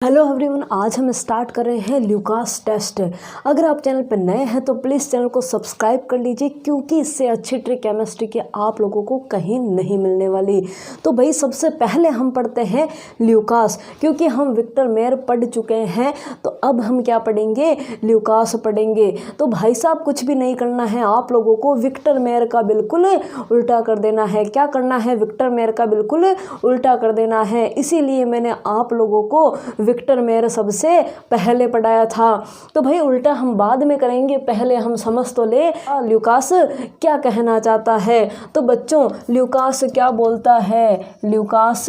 Hello everyone, आज हम start कर रहे हैं ल्यूकास टेस्ट। अगर आप चैनल पर नए हैं तो प्लीज़ चैनल को सब्सक्राइब कर लीजिए, क्योंकि इससे अच्छी ट्रिक केमिस्ट्री की आप लोगों को कहीं नहीं मिलने वाली। तो भाई सबसे पहले हम पढ़ते हैं ल्यूकास, क्योंकि हम विक्टर मेयर पढ़ चुके हैं। तो अब हम क्या पढ़ेंगे? ल्यूकास पढ़ेंगे। तो भाई साहब कुछ भी नहीं करना है, आप लोगों को विक्टर मेयर का बिल्कुल उल्टा कर देना है। क्या करना है? विक्टर मेयर का बिल्कुल उल्टा कर देना है। इसीलिए मैंने आप लोगों को विक्टर मेयर सबसे पहले पढ़ाया था। तो भाई उल्टा हम बाद में करेंगे, पहले हम समझ तो ले ल्यूकास क्या कहना चाहता है। तो बच्चों ल्यूकास क्या बोलता है? ल्यूकास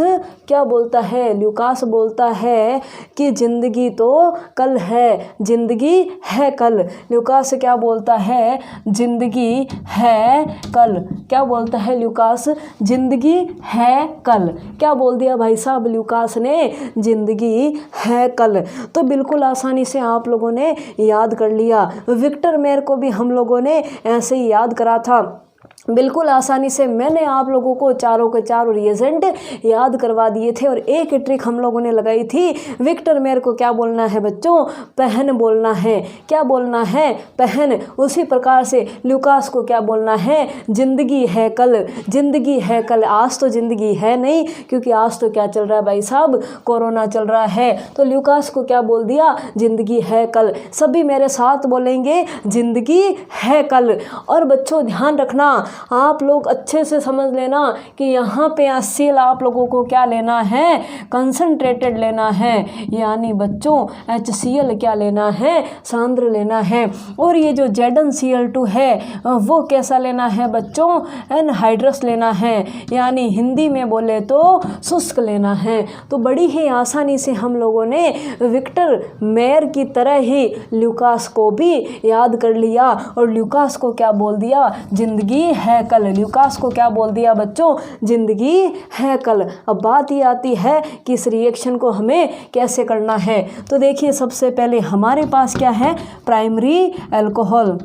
क्या बोलता है? ल्यूकास बोलता है कि जिंदगी तो कल है, जिंदगी है कल। ल्यूकास क्या बोलता है? जिंदगी है कल। क्या बोलता है ल्यूकास? जिंदगी है कल। क्या बोल दिया भाई साहब ल्यूकास ने? जिंदगी है कल। तो बिल्कुल आसानी से आप लोगों ने याद कर लिया। विक्टर मेयर को भी हम लोगों ने ऐसे ही याद करा था, बिल्कुल आसानी से। मैंने आप लोगों को चारों के चारों रिएजेंट याद करवा दिए थे। और एक ट्रिक हम लोगों ने लगाई थी। विक्टर मेयर को क्या बोलना है बच्चों? पहन बोलना है। क्या बोलना है? पहन। उसी प्रकार से ल्यूकास को क्या बोलना है? जिंदगी है कल। जिंदगी है कल। आज तो जिंदगी है नहीं, क्योंकि आज तो क्या चल रहा है भाई साहब? कोरोना चल रहा है। तो ल्यूकास को क्या बोल दिया? जिंदगी है कल। सभी मेरे साथ बोलेंगे, जिंदगी है कल। और बच्चों ध्यान रखना, आप लोग अच्छे से समझ लेना कि यहाँ पे HCl आप लोगों को क्या लेना है? कंसंट्रेटेड लेना है। यानी बच्चों HCl क्या लेना है? सांद्र लेना है। और ये जो ZnCl2 है वो कैसा लेना है बच्चों? एनहाइड्रस लेना है। यानी हिंदी में बोले तो शुष्क लेना है। तो बड़ी ही आसानी से हम लोगों ने विक्टर मेयर की तरह ही ल्यूकास को भी याद कर लिया। और ल्यूकास को क्या बोल दिया? जिंदगी है कल। ल्यूकास को क्या बोल दिया बच्चों? जिंदगी है कल। अब बात ये आती है कि इस रिएक्शन को हमें कैसे करना है। तो देखिए सबसे पहले हमारे पास क्या है? Primary alcohol.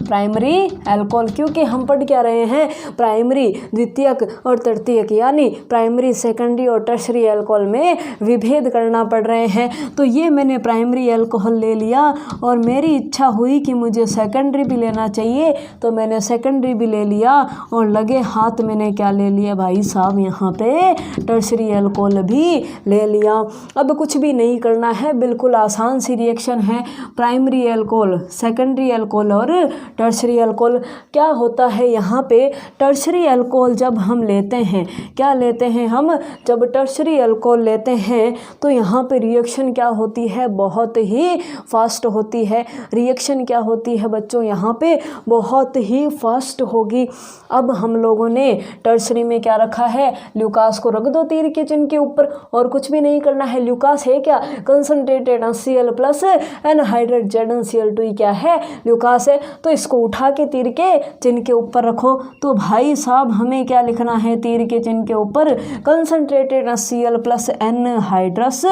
प्राइमरी अल्कोहल, क्योंकि हम पढ़ क्या रहे हैं? प्राइमरी, द्वितीयक और तृतीयक, यानी प्राइमरी, सेकेंडरी और टर्शरी अल्कोहल में विभेद करना पड़ रहे हैं। तो ये मैंने प्राइमरी अल्कोहल ले लिया और मेरी इच्छा हुई कि मुझे सेकेंडरी भी लेना चाहिए, तो मैंने सेकेंडरी भी ले लिया। और लगे हाथ मैंने क्या ले लिया भाई साहब? यहाँ पे टर्शरी अल्कोहल भी ले लिया। अब कुछ भी नहीं करना है, बिल्कुल आसान सी रिएक्शन है। प्राइमरी अल्कोहल, सेकेंडरी अल्कोहल और टर्शरी अल्कोहल। क्या होता है यहाँ पे? टर्शरी अल्कोहल जब हम लेते हैं, क्या लेते हैं हम? जब टर्शरी अल्कोहल लेते हैं तो यहाँ पे रिएक्शन क्या होती है? बहुत ही फास्ट होती है। रिएक्शन क्या होती है बच्चों? यहाँ पे बहुत ही फास्ट होगी। अब हम लोगों ने टर्शरी में क्या रखा है? ल्यूकास को रख दो तीर के चिन्ह के ऊपर, और कुछ भी नहीं करना है। ल्यूकास है क्या? Concentrated HCl plus anhydride ZnCl2 क्या है? ल्यूकास है। तो इसको उठा के तीर के चिन्ह के ऊपर रखो। तो भाई साहब हमें क्या लिखना है तीर के चिन्ह के ऊपर? Concentrated HCl plus anhydrous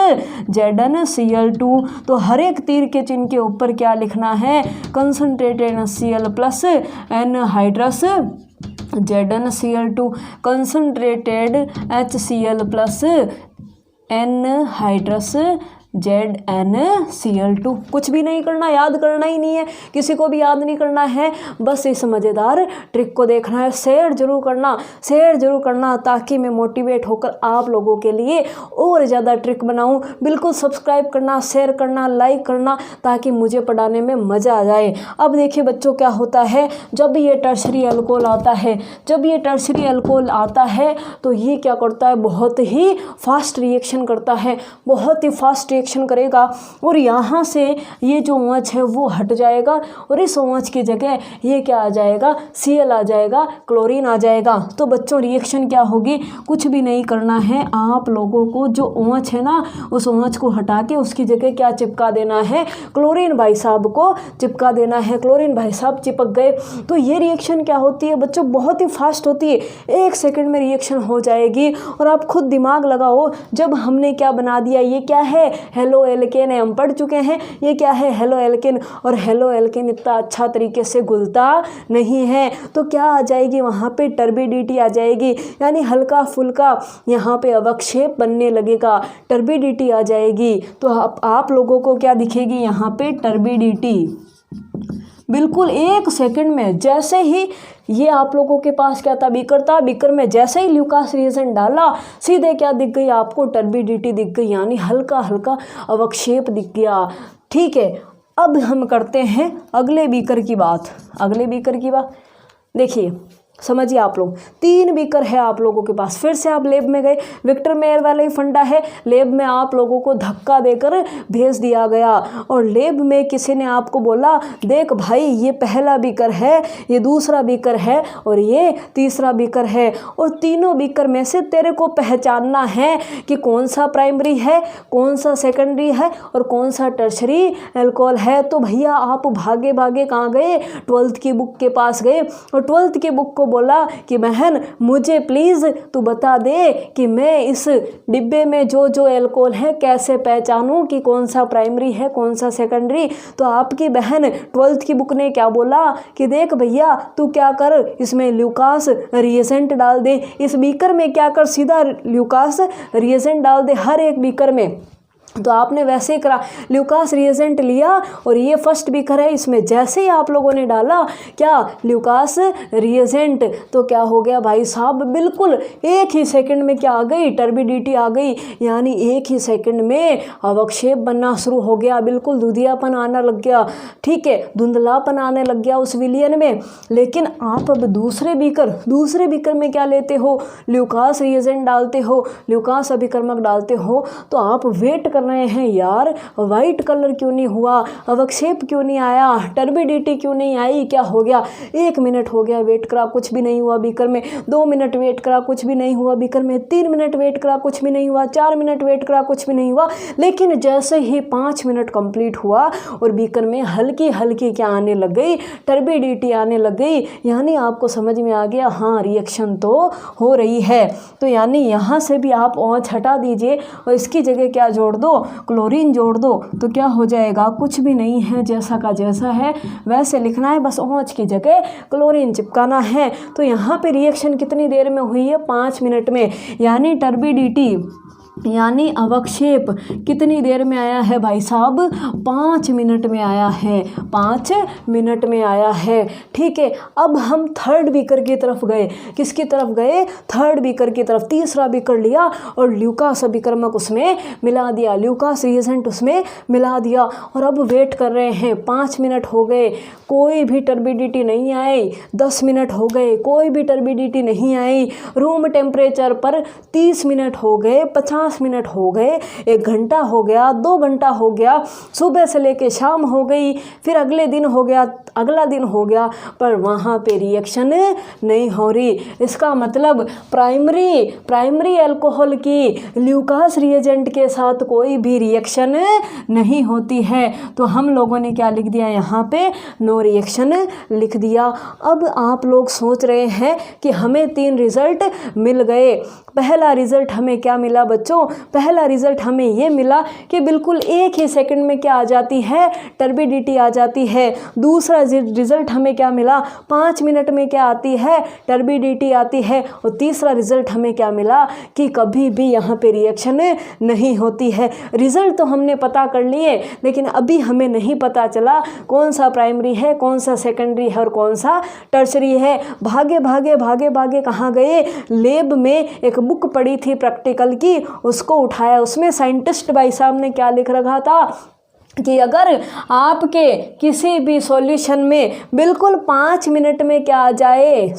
ZnCl2। तो हर एक तीर के चिन्ह के ऊपर क्या लिखना है? Concentrated HCl plus anhydrous ZnCl2। Concentrated HCl plus anhydrous ZnCl2। कुछ भी नहीं करना, याद करना ही नहीं है, किसी को भी याद नहीं करना है। बस इस मज़ेदार ट्रिक को देखना है। शेयर जरूर करना, शेयर जरूर करना, ताकि मैं मोटिवेट होकर आप लोगों के लिए और ज़्यादा ट्रिक बनाऊं। बिल्कुल सब्सक्राइब करना, शेयर करना, लाइक करना, ताकि मुझे पढ़ाने में मज़ा आ जाए। अब देखिए बच्चों क्या होता है, जब ये टर्शरी अल्कोहल आता है, जब ये टर्शरी अल्कोहल आता है तो ये क्या करता है? बहुत ही फास्ट रिएक्शन करता है, बहुत ही फास्ट रिएक्शन करेगा। और यहाँ से ये जो OH है वो हट जाएगा, और इस OH की जगह ये क्या आ जाएगा? Cl आ जाएगा, क्लोरीन आ जाएगा। तो बच्चों रिएक्शन क्या होगी? कुछ भी नहीं करना है, आप लोगों को जो OH है ना, उस OH को हटा के उसकी जगह क्या चिपका देना है? क्लोरीन भाई साहब को चिपका देना है। क्लोरीन भाई साहब चिपक गए। तो ये रिएक्शन क्या होती है बच्चों? बहुत ही फास्ट होती है, 1 सेकंड में रिएक्शन हो जाएगी। और आप खुद दिमाग लगाओ, जब हमने क्या बना दिया? ये क्या है? हेलो एल्केन है, हम पढ़ चुके हैं ये क्या है, हेलो एल्केन। और हेलो एल्केन इतना अच्छा तरीके से घुलता नहीं है, तो क्या आ जाएगी वहाँ पे, टर्बिडिटी आ जाएगी, यानी हल्का फुल्का यहाँ पे अवक्षेप बनने लगेगा, टर्बिडिटी आ जाएगी। तो आप लोगों को क्या दिखेगी यहाँ पे, टर्बिडिटी। बिल्कुल 1 सेकंड में, जैसे ही ये आप लोगों के पास क्या था, बीकर था, बीकर में जैसे ही ल्यूकास रिएजेंट डाला, सीधे क्या दिख गई आपको, टर्बिडिटी दिख गई, यानी हल्का हल्का अवक्षेप दिख गया। ठीक है, अब हम करते हैं अगले बीकर की बात। अगले बीकर की बात देखिए, समझिए आप लोग, 3 बीकर है आप लोगों के पास। फिर से आप लैब में गए, विक्टर मेयर वाला ही फंडा है, लैब में आप लोगों को धक्का देकर भेज दिया गया और लैब में किसी ने आपको बोला, देख भाई ये पहला बीकर है, ये दूसरा बीकर है और ये तीसरा बीकर है, और तीनों बीकर में से तेरे को पहचानना है कि कौन सा प्राइमरी है, कौन सा सेकेंडरी है और कौन सा टर्शरी एल्कोहल है। तो भैया आप भागे भागे कहाँ गए, 12th की बुक के पास गए और 12th की बुक को बोला कि बहन मुझे प्लीज़ तू बता दे कि मैं इस डिब्बे में जो जो एल्कोहल है कैसे पहचानूं कि कौन सा प्राइमरी है कौन सा सेकेंडरी। तो आपकी बहन 12th की बुक ने क्या बोला कि देख भैया तू क्या कर, इसमें ल्यूकास रिएजेंट डाल दे, इस बीकर में क्या कर, सीधा ल्यूकास रिएजेंट डाल दे हर एक बीकर में। तो आपने वैसे ही करा, ल्यूकास रिएजेंट लिया और ये फर्स्ट बीकर है, इसमें जैसे ही आप लोगों ने डाला क्या, ल्यूकास रिएजेंट, तो क्या हो गया भाई साहब, बिल्कुल 1 ही सेकंड में क्या आ गई, टर्बिडिटी आ गई, यानी 1 ही सेकंड में अवक्षेप बनना शुरू हो गया, बिल्कुल धुंधियापन आना लग गया। ठीक है, धुंधलापन आने लग गया उस विलियन में। लेकिन आप अब दूसरे बीकर में क्या लेते हो, ल्यूकास रिएजेंट डालते हो, ल्यूकास अभिकर्मक डालते हो, तो आप वेट कर रहे हैं यार, वाइट कलर क्यों नहीं हुआ, अवक्षेप क्यों नहीं आया, टर्बिडिटी क्यों नहीं आई, क्या हो गया। 1 मिनट हो गया वेट करा, कुछ भी नहीं हुआ बीकर में, 2 मिनट वेट करा, कुछ भी नहीं हुआ बीकर में, 3 मिनट वेट करा, कुछ भी नहीं हुआ, 4 मिनट वेट करा, कुछ भी नहीं हुआ। लेकिन जैसे ही 5 मिनट कंप्लीट हुआ और बीकर में हल्की हल्की क्या आने लग गई, टर्बिडिटी आने लग गई, यानी आपको समझ में आ गया हाँ रिएक्शन तो हो रही है। तो यानी यहाँ से भी आप OH हटा दीजिए और इसकी जगह क्या जोड़ दो, क्लोरीन जोड़ दो, तो क्या हो जाएगा, कुछ भी नहीं है, जैसा का जैसा है वैसे लिखना है, बस OH की जगह क्लोरीन चिपकाना है। तो यहाँ पे रिएक्शन कितनी देर में हुई है, 5 मिनट में, यानी टर्बिडिटी यानी अवक्षेप कितनी देर में आया है भाई साहब, 5 मिनट में आया है, 5 मिनट में आया है। ठीक है, अब हम थर्ड बीकर की तरफ गए, किसकी तरफ गए, थर्ड बीकर की तरफ। तीसरा बीकर लिया और ल्यूकास अभिकर्मक उसमें मिला दिया, ल्यूकास रिएजेंट उसमें मिला दिया और अब वेट कर रहे हैं। 5 मिनट हो गए, कोई भी टर्बिडिटी नहीं आई, 10 मिनट हो गए, कोई भी टर्बिडिटी नहीं आई, रूम टेम्परेचर पर 30 मिनट हो गए, 50 मिनट हो गए, 1 घंटा हो गया, 2 घंटा हो गया, सुबह से लेके शाम हो गई, फिर अगले दिन हो गया, अगला दिन हो गया, पर वहाँ पे रिएक्शन नहीं हो रही। इसका मतलब प्राइमरी अल्कोहल की ल्यूकास रिएजेंट के साथ कोई भी रिएक्शन नहीं होती है। तो हम लोगों ने क्या लिख दिया यहाँ पे, नो रिएक्शन लिख दिया। अब आप लोग सोच रहे हैं कि हमें 3 रिजल्ट मिल गए। पहला रिजल्ट हमें क्या मिला बच्चों, पहला रिजल्ट हमें ये मिला कि बिल्कुल 1 ही सेकंड में क्या आ जाती है, टर्बिडिटी आ जाती है। दूसरा रिजल्ट हमें क्या मिला, 5 मिनट में क्या आती है, टर्बिडिटी आती है। और तीसरा रिजल्ट हमें क्या मिला कि कभी भी यहाँ पे रिएक्शन नहीं होती है। रिजल्ट तो हमने पता कर लिए, लेकिन अभी हमें नहीं पता चला कौन सा प्राइमरी है, कौन सा सेकेंडरी है और कौन सा टर्शरी है। भागे भागे कहाँ गए, लैब में एक बुक पड़ी थी प्रैक्टिकल की, उसको उठाया, उसमें साइंटिस्ट भाई साहब ने क्या लिख रखा था कि अगर आपके किसी भी सॉल्यूशन में बिल्कुल 5 मिनट में क्या आ जाए,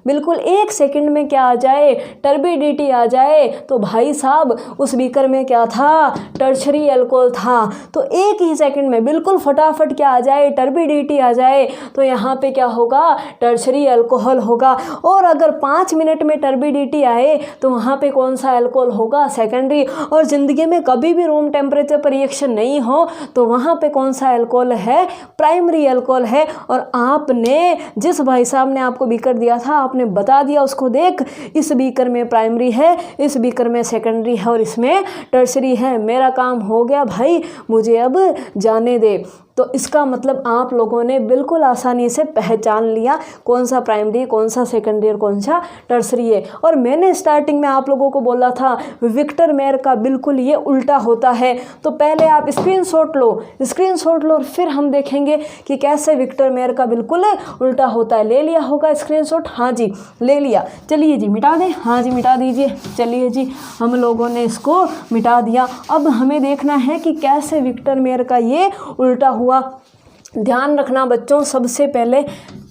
बिल्कुल 1 सेकंड में क्या आ जाए, टर्बिडिटी आ जाए, तो भाई साहब उस बीकर में क्या था, टर्शरी अल्कोहल था। तो 1 ही सेकंड में बिल्कुल फटाफट क्या आ जाए, टर्बिडिटी आ जाए, तो यहाँ पे क्या होगा, टर्शरी अल्कोहल होगा। और अगर 5 मिनट में टर्बिडिटी आए तो वहाँ पे कौन सा अल्कोहल होगा, सेकेंडरी। और ज़िंदगी में कभी भी रूम टेम्परेचर पर रिएक्शन नहीं हो तो वहाँ पे कौन सा अल्कोहल है, प्राइमरी अल्कोहल है। और आपने जिस भाई साहब ने आपको बीकर दिया था, आपने बता दिया उसको, देख इस बीकर में प्राइमरी है, इस बीकर में सेकेंडरी है और इसमें टर्सरी है। मेरा काम हो गया भाई, मुझे अब जाने दे। तो इसका मतलब आप लोगों ने बिल्कुल आसानी से पहचान लिया कौन सा प्राइमरी, कौन सा सेकेंडरी और कौन सा टर्सरी है। और मैंने स्टार्टिंग में आप लोगों को बोला था विक्टर मेयर का बिल्कुल ये उल्टा होता है। तो पहले आप स्क्रीनशॉट लो और फिर हम देखेंगे कि कैसे विक्टर मेयर का बिल्कुल उल्टा होता है। ले लिया होगा स्क्रीनशॉट? हाँ जी ले लिया। चलिए जी मिटा दें। हाँ जी मिटा दीजिए। चलिए जी हम लोगों ने इसको मिटा दिया। अब हमें देखना है कि कैसे विक्टर मेयर का ये उल्टा हुआ। ध्यान रखना बच्चों,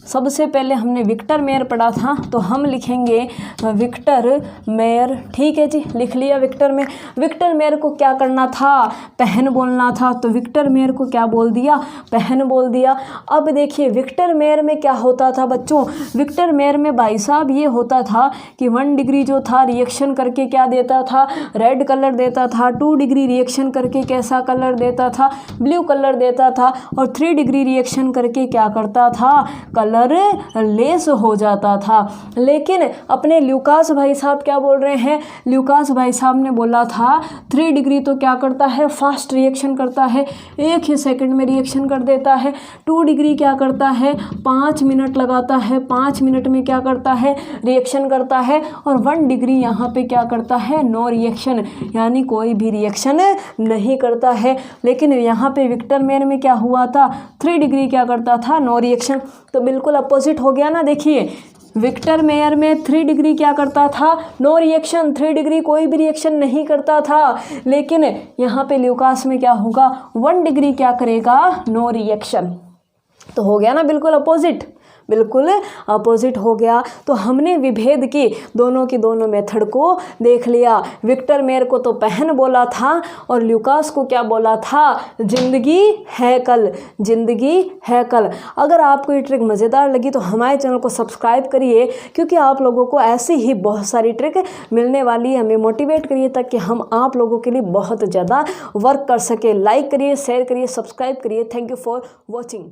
सबसे पहले हमने विक्टर मेयर पढ़ा था, तो हम लिखेंगे विक्टर मेयर। ठीक है जी, लिख लिया विक्टर मेयर। विक्टर मेयर को क्या करना था, पहन बोलना था, तो विक्टर मेयर को क्या बोल दिया, पहन बोल दिया। अब देखिए विक्टर मेयर में क्या होता था बच्चों, विक्टर मेयर में भाई साहब ये होता था कि 1 डिग्री जो था रिएक्शन करके क्या देता था, रेड कलर देता था। 2 डिग्री रिएक्शन करके कैसा कलर देता था, ब्लू कलर देता था। और 3 डिग्री रिएक्शन करके क्या करता था, कलर लेस हो जाता था। लेकिन अपने ल्यूकास भाई साहब क्या बोल रहे हैं, ल्यूकास भाई साहब ने बोला था 3 डिग्री तो क्या करता है, फास्ट रिएक्शन करता है, 1 ही सेकंड में रिएक्शन कर देता है। 2 डिग्री क्या करता है, 5 मिनट लगाता है, 5 मिनट में क्या करता है, रिएक्शन करता है। और 1 डिग्री यहाँ पे क्या करता है, नो रिएक्शन, यानी कोई भी रिएक्शन नहीं करता है। लेकिन यहाँ पे विक्टर मेयर में क्या हुआ था, 3 डिग्री क्या करता था, नो रिएक्शन। तो बिल्कुल अपोजिट हो गया ना। देखिए विक्टर मेयर में 3 डिग्री क्या करता था, नो रिएक्शन, 3 डिग्री कोई भी रिएक्शन नहीं करता था। लेकिन यहाँ पे ल्यूकास में क्या होगा, 1 डिग्री क्या करेगा, नो रिएक्शन। तो हो गया ना बिल्कुल अपोजिट, बिल्कुल अपोजिट हो गया। तो हमने विभेद की दोनों मेथड को देख लिया। विक्टर मेयर को तो पहन बोला था और ल्यूकास को क्या बोला था, जिंदगी है कल, जिंदगी है कल। अगर आपको ये ट्रिक मज़ेदार लगी तो हमारे चैनल को सब्सक्राइब करिए, क्योंकि आप लोगों को ऐसी ही बहुत सारी ट्रिक मिलने वाली है। हमें मोटिवेट करिए ताकि हम आप लोगों के लिए बहुत ज़्यादा वर्क कर सके। लाइक करिए, शेयर करिए, सब्सक्राइब करिए। Thank you for watching.